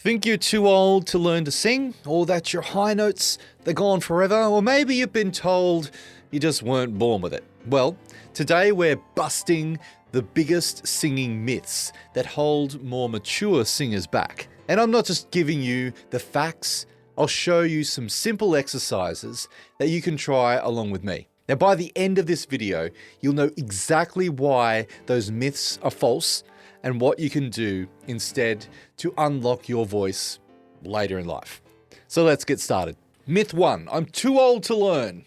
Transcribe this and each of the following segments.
Think you're too old to learn to sing, or that your high notes, they're gone forever, or maybe you've been told you just weren't born with it. Well, today we're busting the biggest singing myths that hold more mature singers back. And I'm not just giving you the facts, I'll show you some simple exercises that you can try along with me. Now, by the end of this video, you'll know exactly why those myths are false and what you can do instead to unlock your voice later in life. So let's get started. Myth 1, I'm too old to learn.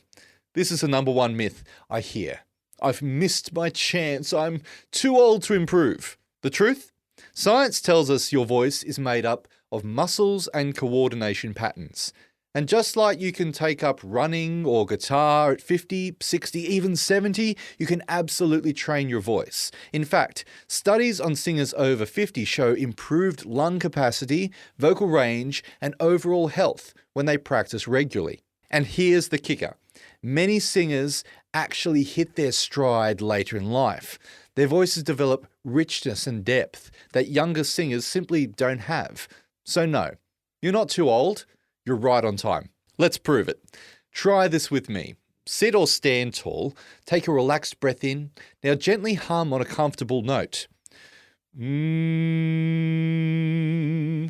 This is the number one myth I hear. I've missed my chance. I'm too old to improve. The truth? Science tells us your voice is made up of muscles and coordination patterns. And just like you can take up running or guitar at 50, 60, even 70, you can absolutely train your voice. In fact, studies on singers over 50 show improved lung capacity, vocal range, and overall health when they practice regularly. And here's the kicker. Many singers actually hit their stride later in life. Their voices develop richness and depth that younger singers simply don't have. So no, you're not too old. You're right on time. Let's prove it. Try this with me. Sit or stand tall. Take a relaxed breath in. Now gently hum on a comfortable note.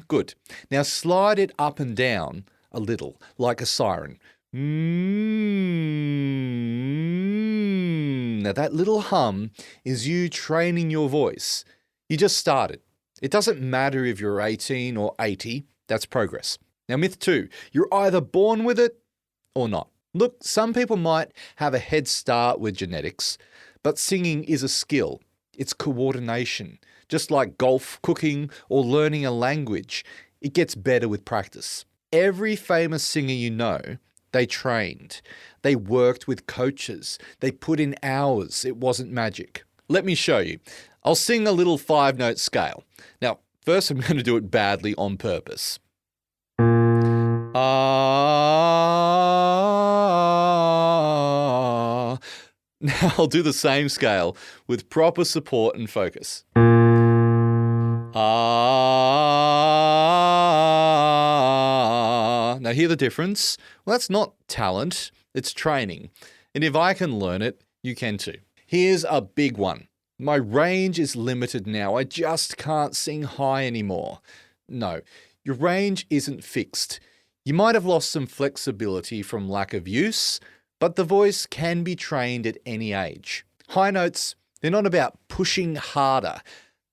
Good. Now slide it up and down a little, like a siren. Now that little hum is you training your voice. You just started. It doesn't matter if you're 18 or 80. That's progress. Now, myth 2, you're either born with it or not. Look, some people might have a head start with genetics, but singing is a skill. It's coordination. Just like golf, cooking, or learning a language, it gets better with practice. Every famous singer you know, they trained. They worked with coaches. They put in hours. It wasn't magic. Let me show you. I'll sing a little 5-note scale. Now, first I'm going to do it badly on purpose. Now I'll do the same scale with proper support and focus. Now hear the difference? Well, that's not talent, it's training. And if I can learn it, you can too. Here's a big one. My range is limited now. I just can't sing high anymore. No, your range isn't fixed. You might have lost some flexibility from lack of use, but the voice can be trained at any age. High notes, they're not about pushing harder.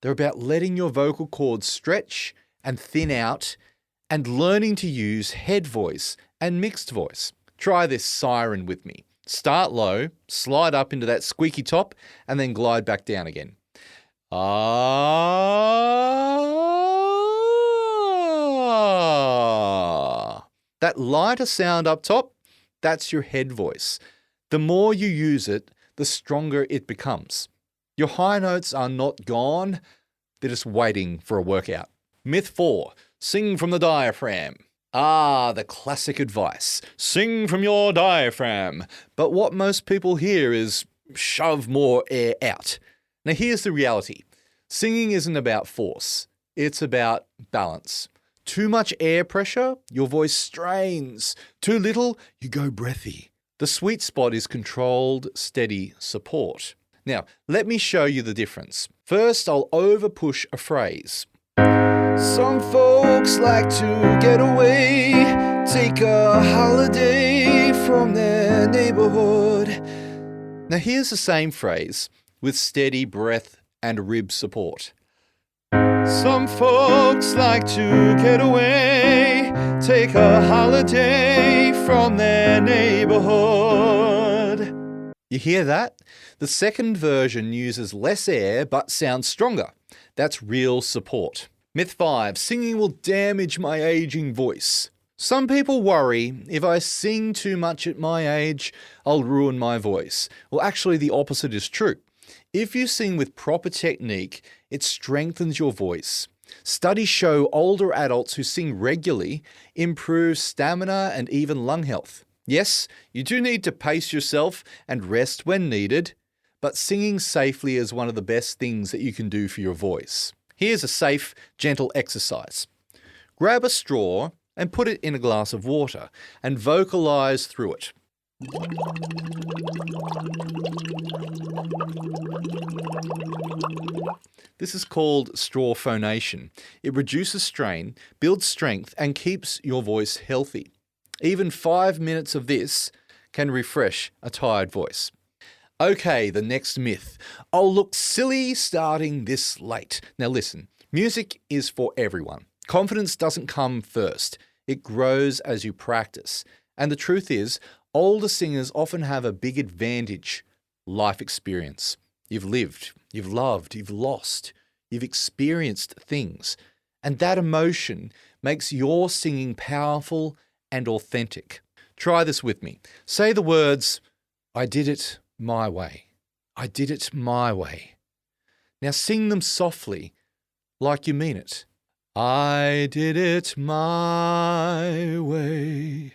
They're about letting your vocal cords stretch and thin out and learning to use head voice and mixed voice. Try this siren with me. Start low, slide up into that squeaky top, and then glide back down again. That lighter sound up top, that's your head voice. The more you use it, the stronger it becomes. Your high notes are not gone, they're just waiting for a workout. Myth 4, sing from the diaphragm. The classic advice. Sing from your diaphragm. But what most people hear is shove more air out. Now here's the reality. Singing isn't about force. It's about balance. Too much air pressure, your voice strains. Too little, you go breathy. The sweet spot is controlled, steady support. Now, let me show you the difference. First, I'll overpush a phrase. Some folks like to get away, take a holiday from their neighborhood. Now here's the same phrase with steady breath and rib support. Some folks like to get away, take a holiday from their neighborhood. You hear that? The second version uses less air but sounds stronger. That's real support. Myth 5, singing will damage my aging voice. Some people worry if I sing too much at my age, I'll ruin my voice. Well, actually the opposite is true. If you sing with proper technique, it strengthens your voice. Studies show older adults who sing regularly improve stamina and even lung health. Yes, you do need to pace yourself and rest when needed, but singing safely is one of the best things that you can do for your voice. Here's a safe, gentle exercise. Grab a straw and put it in a glass of water and vocalize through it. This is called straw phonation. It reduces strain, builds strength, and keeps your voice healthy. Even 5 minutes of this can refresh a tired voice. Okay, the next myth. I'll look silly starting this late. Now listen, music is for everyone. Confidence doesn't come first. It grows as you practice. And the truth is, older singers often have a big advantage: life experience. You've lived, you've loved, you've lost, you've experienced things. And that emotion makes your singing powerful and authentic. Try this with me. Say the words, I did it my way. I did it my way. Now sing them softly, like you mean it. I did it my way.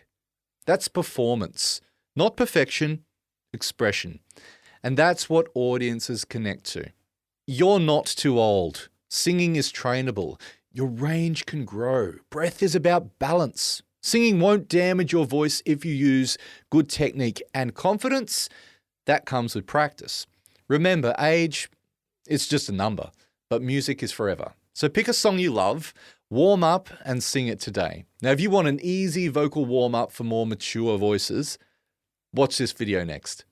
That's performance, not perfection, expression. And that's what audiences connect to. You're not too old. Singing is trainable. Your range can grow. Breath is about balance. Singing won't damage your voice if you use good technique, and confidence, that comes with practice. Remember, age, it's just a number, but music is forever. So pick a song you love, warm up and sing it today. Now, if you want an easy vocal warm up for more mature voices, watch this video next.